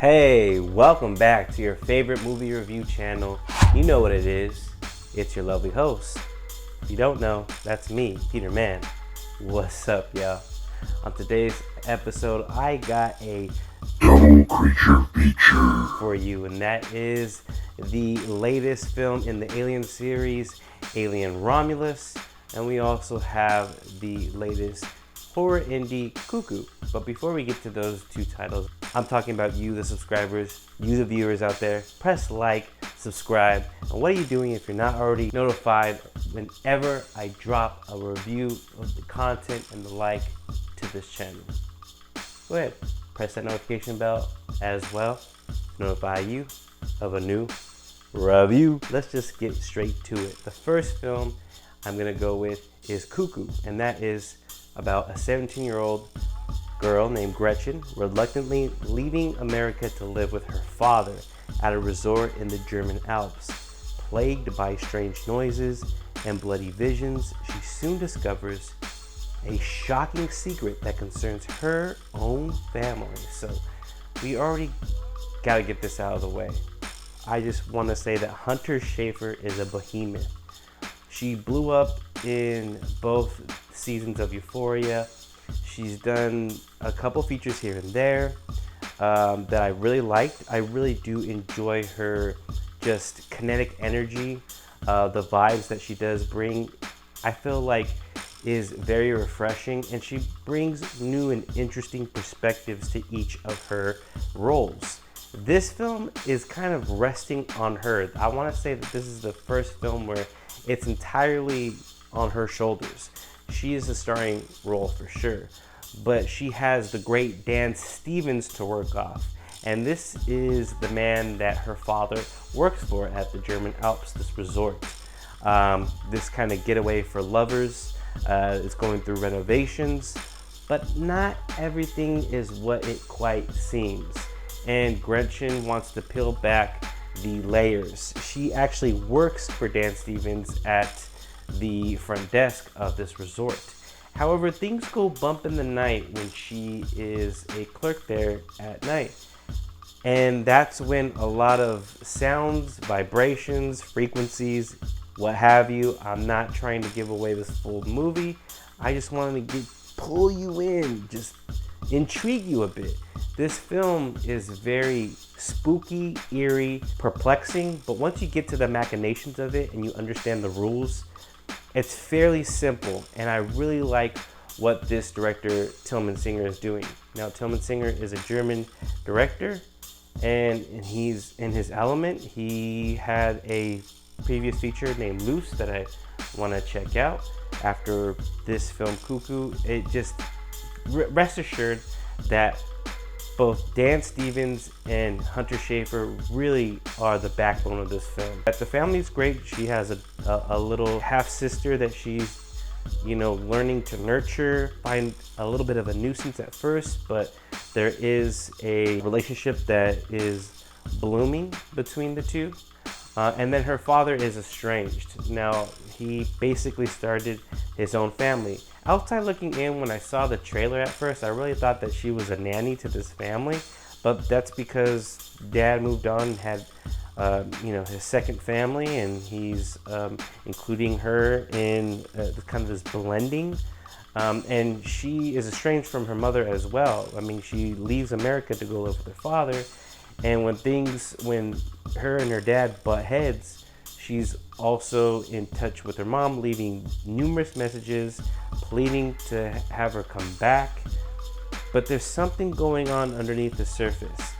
Hey, welcome back to your favorite movie review channel. You know what it is. It's your lovely host. If you don't know, that's me, Peter Man. What's up, y'all? On today's episode, I got a double creature feature for you, and that is the latest film in the Alien series, Alien Romulus, and we also have the latest horror indie Cuckoo. But before we get to those two titles, I'm talking about you, the subscribers, you, the viewers out there. Press like, subscribe, and what are you doing if you're not already notified whenever I drop a review of the content and the like to this channel? Go ahead, press that notification bell as well to notify you of a new review. Let's just get straight to it. The first film I'm gonna go with is Cuckoo, and that is about a 17-year-old girl named Gretchen reluctantly leaving America to live with her father at a resort in the German Alps. Plagued by strange noises and bloody visions, she soon discovers a shocking secret that concerns her own family. So we already got to get this out of the way. I just want to say that Hunter Schafer is a behemoth. She blew up in both seasons of Euphoria. She's done a couple features here and there that I really liked. I really do enjoy her just kinetic energy, the vibes that she does bring. I feel like is very refreshing, and she brings new and interesting perspectives to each of her roles. This film is kind of resting on her. I want to say that this is the first film where it's entirely on her shoulders. She is a starring role for sure, but she has the great Dan Stevens to work off. And this is the man that her father works for at the German Alps, this resort. This kind of getaway for lovers. It's going through renovations, but not everything is what it quite seems. And Gretchen wants to peel back the layers. She actually works for Dan Stevens at the front desk of this resort. However, things go bump in the night when she is a clerk there at night. And that's when a lot of sounds, vibrations, frequencies, what have you. I'm not trying to give away this full movie. I just wanted to pull you in, just intrigue you a bit. This film is very spooky, eerie, perplexing, but once you get to the machinations of it and you understand the rules, it's fairly simple, and I really like what this director, Tillman Singer, is doing. Now, Tillman Singer is a German director, and he's in his element. He had a previous feature named Loose that I want to check out. After this film, Cuckoo, it just, rest assured that both Dan Stevens and Hunter Schafer really are the backbone of this film. The family is great. She has a little half-sister that she's, learning to nurture, find a little bit of a nuisance at first, but there is a relationship that is blooming between the two. And then her father is estranged. Now, he basically started his own family. Outside looking in, when I saw the trailer at first, I really thought that she was a nanny to this family, but that's because dad moved on and had, his second family, and he's including her in kind of this blending. And she is estranged from her mother as well. I mean, she leaves America to go live with her father, and when her and her dad butt heads, she's also in touch with her mom, leaving numerous messages, pleading to have her come back. But there's something going on underneath the surface.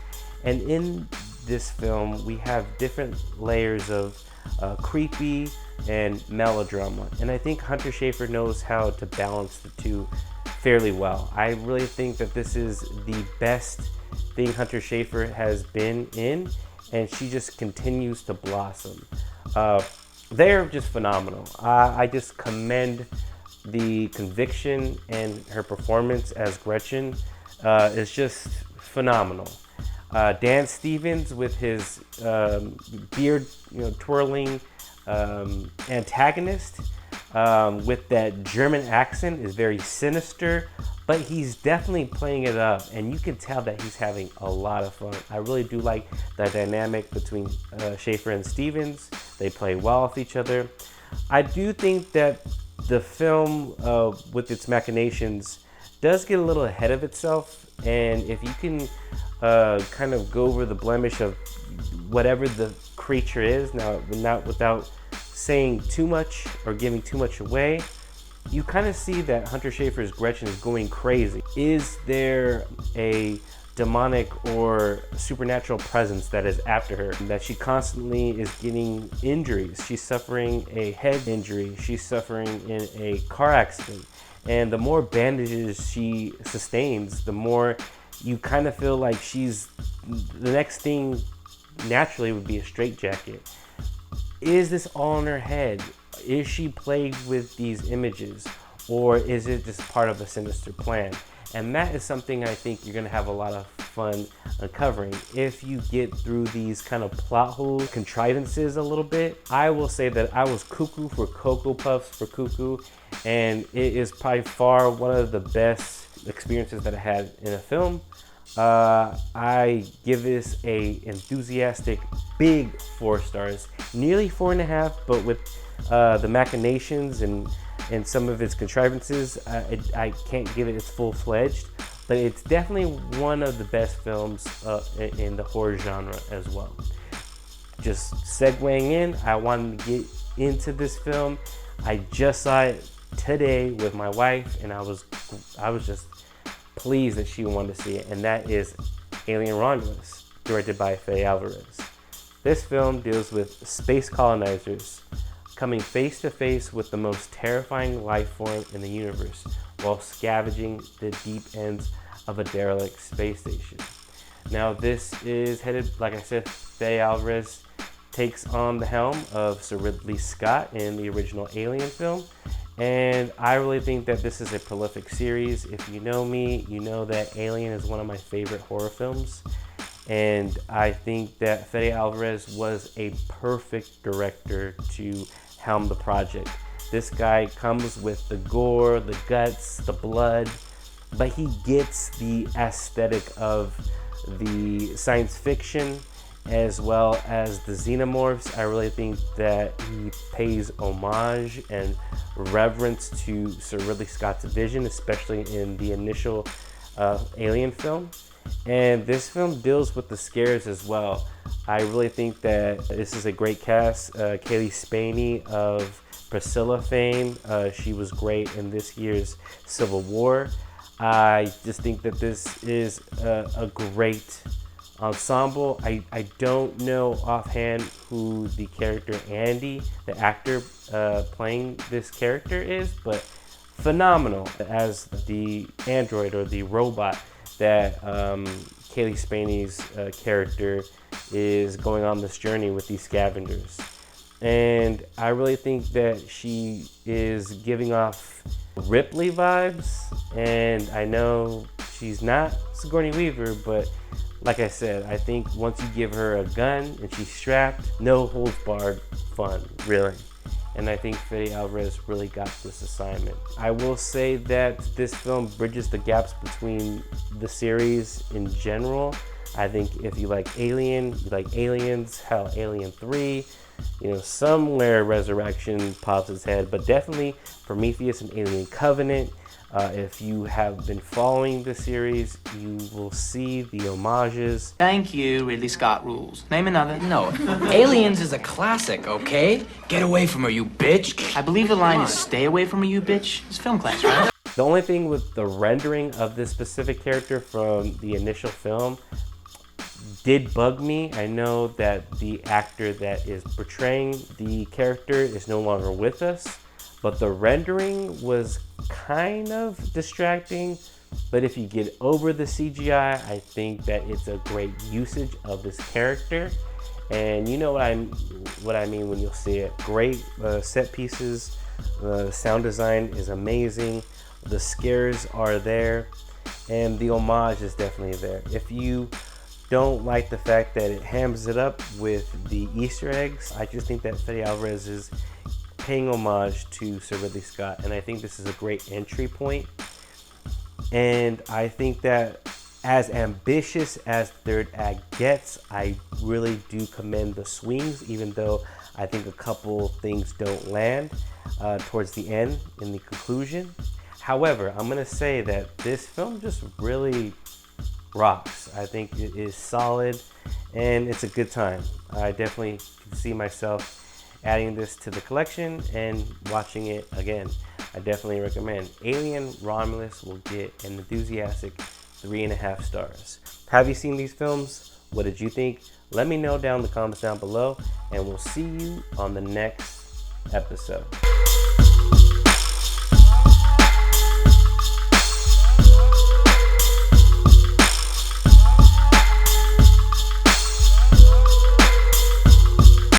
And in this film, we have different layers of creepy and melodrama. And I think Hunter Schafer knows how to balance the two fairly well. I really think that this is the best thing Hunter Schafer has been in, and she just continues to blossom. They're just phenomenal. I just commend the conviction, and her performance as Gretchen is just phenomenal. Dan Stevens with his beard twirling antagonist with that German accent is very sinister, but he's definitely playing it up, and you can tell that he's having a lot of fun. I really do like the dynamic between Schaefer and Stevens. They play well with each other. I do think that the film, with its machinations, does get a little ahead of itself, and if you can kind of go over the blemish of whatever the creature is, now not without saying too much or giving too much away, you kind of see that Hunter Schafer's Gretchen is going crazy. Is there a demonic or supernatural presence that is after her? That she constantly is getting injuries. She's suffering a head injury. She's suffering in a car accident. And the more bandages she sustains, the more you kind of feel like she's, the next thing naturally would be a straitjacket. Is this all in her head? Is she plagued with these images, or is it just part of a sinister plan? And that is something I think you're gonna have a lot of fun uncovering. If you get through these kind of plot hole contrivances a little bit, I will say that I was cuckoo for Cocoa Puffs for Cuckoo, and it is by far one of the best experiences that I had in a film. I give this a enthusiastic big 4 stars, nearly 4.5, but with the machinations and some of its contrivances, I can't give it its full-fledged, but it's definitely one of the best films in the horror genre as well. Just segueing in, I wanted to get into this film. I just saw it today with my wife, and I was just pleased that she wanted to see it, and that is Alien Romulus, directed by Fede Alvarez. This film deals with space colonizers coming face to face with the most terrifying life form in the universe while scavenging the deep ends of a derelict space station. Now this is headed, like I said, Fede Alvarez takes on the helm of Sir Ridley Scott in the original Alien film. And I really think that this is a prolific series. If you know me, you know that Alien is one of my favorite horror films. And I think that Fede Alvarez was a perfect director to helm the project. This guy comes with the gore, the guts, the blood, but he gets the aesthetic of the science fiction as well as the xenomorphs. I really think that he pays homage and reverence to Sir Ridley Scott's vision, especially in the initial Alien film. And this film deals with the scares as well. I really think that this is a great cast. Kaylee Spaney of Priscilla fame, she was great in this year's Civil War. I just think that this is a great ensemble. I don't know offhand who the character Andy, the actor playing this character is, but phenomenal as the android or the robot that Kaylee Spaney's character is going on this journey with these scavengers. And I really think that she is giving off Ripley vibes, and I know she's not Sigourney Weaver, but like I said, I think once you give her a gun and she's strapped, no holds barred fun, really. And I think Fede Alvarez really got this assignment. I will say that this film bridges the gaps between the series in general. I think if you like Alien, you like Aliens, hell, Alien 3, somewhere Resurrection pops its head, but definitely Prometheus and Alien Covenant. If you have been following the series, you will see the homages. Thank you, Ridley Scott rules. Name another. No, Aliens is a classic, okay? Get away from her, you bitch. I believe the line is stay away from her, you bitch. It's film class, right? The only thing with the rendering of this specific character from the initial film did bug me. I know that the actor that is portraying the character is no longer with us, but the rendering was kind of distracting. But if you get over the CGI, I think that it's a great usage of this character. And you know what I mean when you'll see it. Great set pieces, the sound design is amazing, the scares are there, and the homage is definitely there. If you don't like the fact that it hams it up with the Easter eggs, I just think that Fede Alvarez is paying homage to Sir Ridley Scott, and I think this is a great entry point. And I think that as ambitious as third act gets, I really do commend the swings, even though I think a couple things don't land towards the end in the conclusion. However, I'm gonna say that this film just really rocks. I think it is solid and it's a good time. I definitely can see myself adding this to the collection and watching it again. I definitely recommend. Alien Romulus will get an enthusiastic 3.5 stars. Have you seen these films? What did you think? Let me know down in the comments down below, and we'll see you on the next episode.